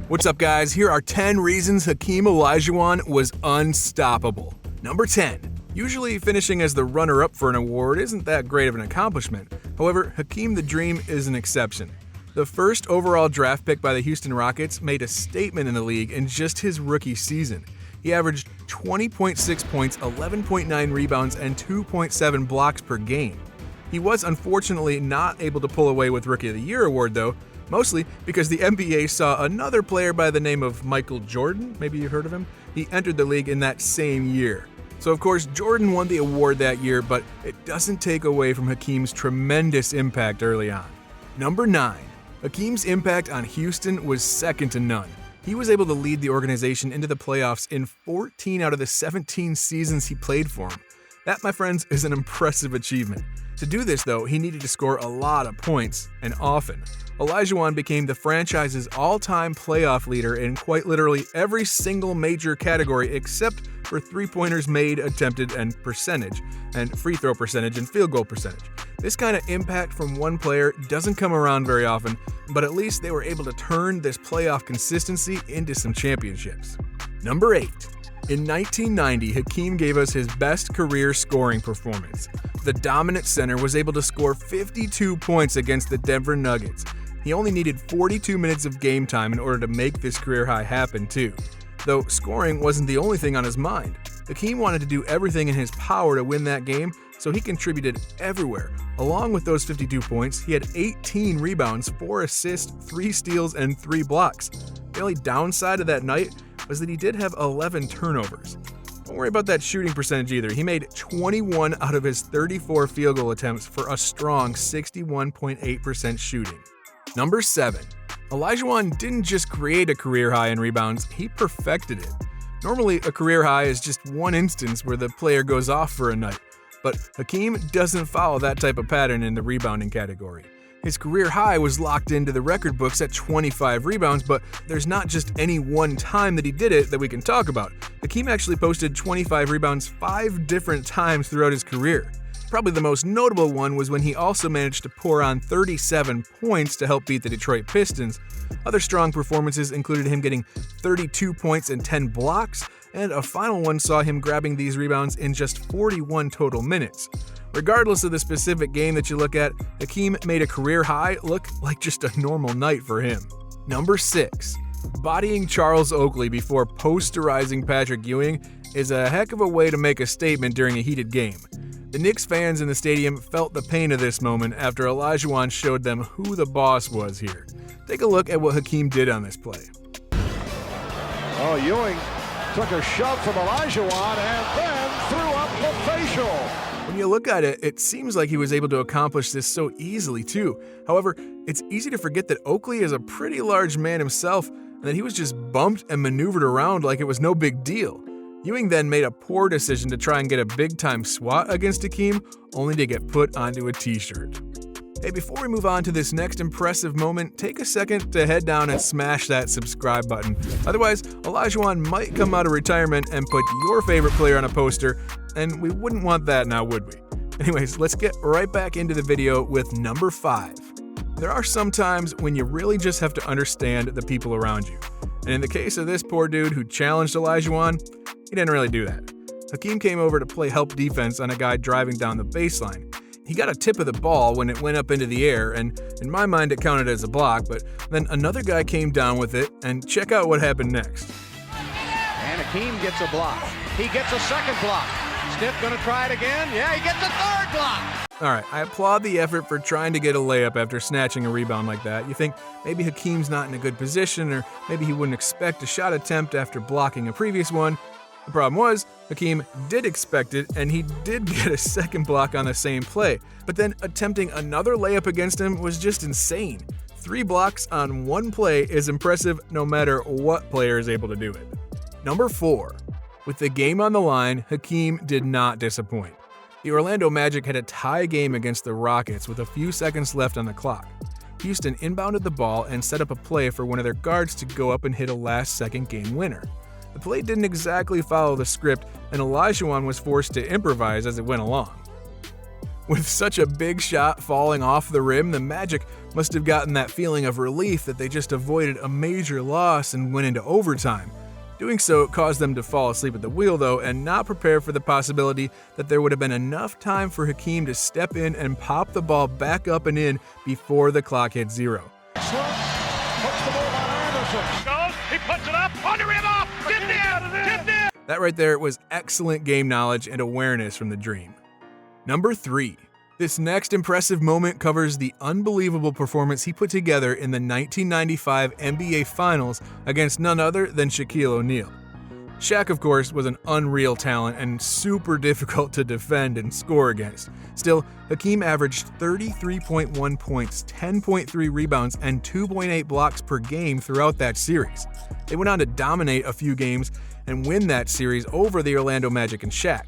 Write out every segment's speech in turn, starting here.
What's up, guys? Here are 10 reasons Hakeem Olajuwon was unstoppable. Number 10. Usually finishing as the runner-up for an award isn't that great of an accomplishment. However, Hakeem the Dream is an exception. The first overall draft pick by the Houston Rockets made a statement in the league in just his rookie season. He averaged 20.6 points, 11.9 rebounds, and 2.7 blocks per game. He was unfortunately not able to pull away with Rookie of the Year award though, mostly because the NBA saw another player by the name of Michael Jordan, maybe you've heard of him. He entered the league in that same year. So of course Jordan won the award that year, but it doesn't take away from Hakeem's tremendous impact early on. Number 9. Hakeem's impact on Houston was second to none. He was able to lead the organization into the playoffs in 14 out of the 17 seasons he played for him. That, my friends, is an impressive achievement. To do this, though, he needed to score a lot of points, and often. Olajuwon became the franchise's all-time playoff leader in quite literally every single major category except for three-pointers made, attempted, and percentage, and free throw percentage and field goal percentage. This kind of impact from one player doesn't come around very often, but at least they were able to turn this playoff consistency into some championships. Number 8. In 1990, Hakeem gave us his best career scoring performance. The dominant center was able to score 52 points against the Denver Nuggets. He only needed 42 minutes of game time in order to make this career high happen too. Though scoring wasn't the only thing on his mind. Hakeem wanted to do everything in his power to win that game, so he contributed everywhere. Along with those 52 points, he had 18 rebounds, 4 assists, 3 steals, and 3 blocks. The only downside of that night was that he did have 11 turnovers. Don't worry about that shooting percentage either. He made 21 out of his 34 field goal attempts for a strong 61.8% shooting. Number 7. Olajuwon didn't just create a career high in rebounds, he perfected it. Normally, a career high is just one instance where the player goes off for a night, but Hakeem doesn't follow that type of pattern in the rebounding category. His career high was locked into the record books at 25 rebounds, but there's not just any one time that he did it that we can talk about. Hakeem actually posted 25 rebounds 5 different times throughout his career. Probably the most notable one was when he also managed to pour on 37 points to help beat the Detroit Pistons. Other strong performances included him getting 32 points and 10 blocks, and a final one saw him grabbing these rebounds in just 41 total minutes. Regardless of the specific game that you look at, Hakeem made a career high look like just a normal night for him. Number 6. Bodying Charles Oakley before posterizing Patrick Ewing is a heck of a way to make a statement during a heated game. The Knicks fans in the stadium felt the pain of this moment after Olajuwon showed them who the boss was here. Take a look at what Hakeem did on this play. Oh, Ewing took a shove from Olajuwon and then threw up the facial. When you look at it, it seems like he was able to accomplish this so easily too. However, it's easy to forget that Oakley is a pretty large man himself and that he was just bumped and maneuvered around like it was no big deal. Ewing then made a poor decision to try and get a big-time swat against Hakeem, only to get put onto a t-shirt. Hey, before we move on to this next impressive moment, take a second to head down and smash that subscribe button. Otherwise, Olajuwon might come out of retirement and put your favorite player on a poster, and we wouldn't want that now, would we? Anyways, let's get right back into the video with number 5. There are some times when you really just have to understand the people around you. And in the case of this poor dude who challenged Olajuwon, he didn't really do that. Hakeem came over to play help defense on a guy driving down the baseline. He got a tip of the ball when it went up into the air, and in my mind it counted as a block, but then another guy came down with it, and check out what happened next. And Hakeem gets a block. He gets a second block. Stiff gonna try it again? Yeah, he gets a third block! Alright, I applaud the effort for trying to get a layup after snatching a rebound like that. You think maybe Hakeem's not in a good position, or maybe he wouldn't expect a shot attempt after blocking a previous one. The problem was, Hakeem did expect it, and he did get a second block on the same play. But then attempting another layup against him was just insane. 3 blocks on one play is impressive no matter what player is able to do it. Number 4. With the game on the line, Hakeem did not disappoint. The Orlando Magic had a tie game against the Rockets with a few seconds left on the clock. Houston inbounded the ball and set up a play for one of their guards to go up and hit a last-second game winner. The play didn't exactly follow the script, and Olajuwon was forced to improvise as it went along. With such a big shot falling off the rim, the Magic must have gotten that feeling of relief that they just avoided a major loss and went into overtime. Doing so caused them to fall asleep at the wheel, though, and not prepare for the possibility that there would have been enough time for Hakeem to step in and pop the ball back up and in before the clock hit 0. Puts the ball on Anderson. Goes, he puts it up, on the rim off, tipped in. That right there was excellent game knowledge and awareness from the Dream. Number 3. This next impressive moment covers the unbelievable performance he put together in the 1995 NBA Finals against none other than Shaquille O'Neal. Shaq, of course, was an unreal talent and super difficult to defend and score against. Still, Hakeem averaged 33.1 points, 10.3 rebounds, and 2.8 blocks per game throughout that series. They went on to dominate a few games and win that series over the Orlando Magic and Shaq.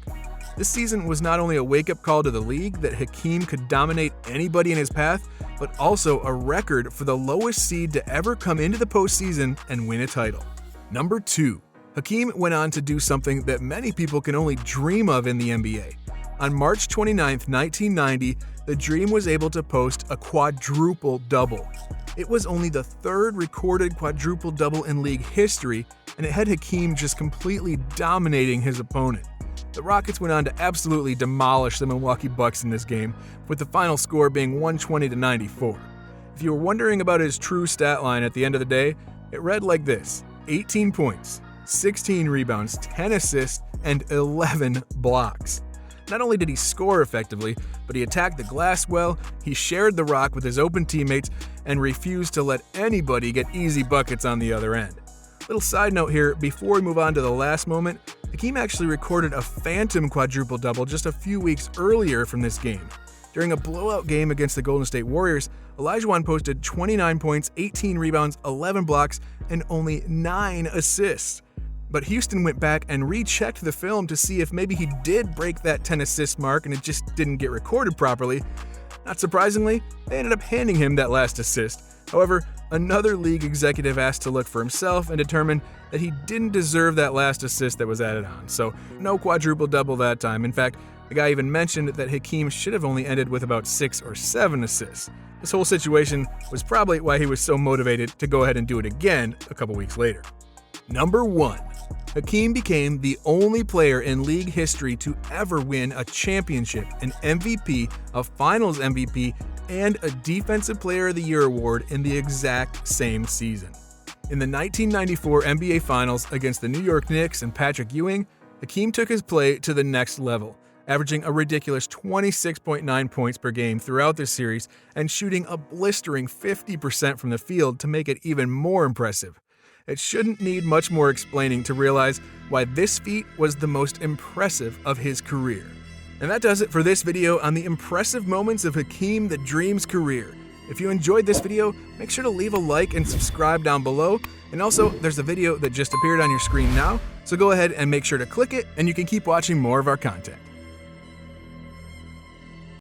This season was not only a wake-up call to the league that Hakeem could dominate anybody in his path, but also a record for the lowest seed to ever come into the postseason and win a title. Number 2. Hakeem went on to do something that many people can only dream of in the NBA. On March 29, 1990, the Dream was able to post a quadruple-double. It was only the third recorded quadruple-double in league history, and it had Hakeem just completely dominating his opponent. The Rockets went on to absolutely demolish the Milwaukee Bucks in this game, with the final score being 120-94. If you were wondering about his true stat line at the end of the day, it read like this: 18 points, 16 rebounds, 10 assists, and 11 blocks. Not only did he score effectively, but he attacked the glass well, he shared the rock with his open teammates, and refused to let anybody get easy buckets on the other end. Little side note here, before we move on to the last moment, Hakeem actually recorded a phantom quadruple-double just a few weeks earlier from this game. During a blowout game against the Golden State Warriors, Olajuwon posted 29 points, 18 rebounds, 11 blocks, and only 9 assists. But Houston went back and rechecked the film to see if maybe he did break that 10-assist mark and it just didn't get recorded properly. Not surprisingly, they ended up handing him that last assist. However, another league executive asked to look for himself and determined that he didn't deserve that last assist that was added on, so no quadruple-double that time. In fact, the guy even mentioned that Hakeem should have only ended with about 6 or 7 assists. This whole situation was probably why he was so motivated to go ahead and do it again a couple weeks later. Number 1. Hakeem became the only player in league history to ever win a championship, an MVP, a Finals MVP, and a Defensive Player of the Year award in the exact same season. In the 1994 NBA Finals against the New York Knicks and Patrick Ewing, Hakeem took his play to the next level, averaging a ridiculous 26.9 points per game throughout the series and shooting a blistering 50% from the field to make it even more impressive. It shouldn't need much more explaining to realize why this feat was the most impressive of his career. And that does it for this video on the impressive moments of Hakeem the Dream's career. If you enjoyed this video, make sure to leave a like and subscribe down below. And also, there's a video that just appeared on your screen now, so go ahead and make sure to click it and you can keep watching more of our content.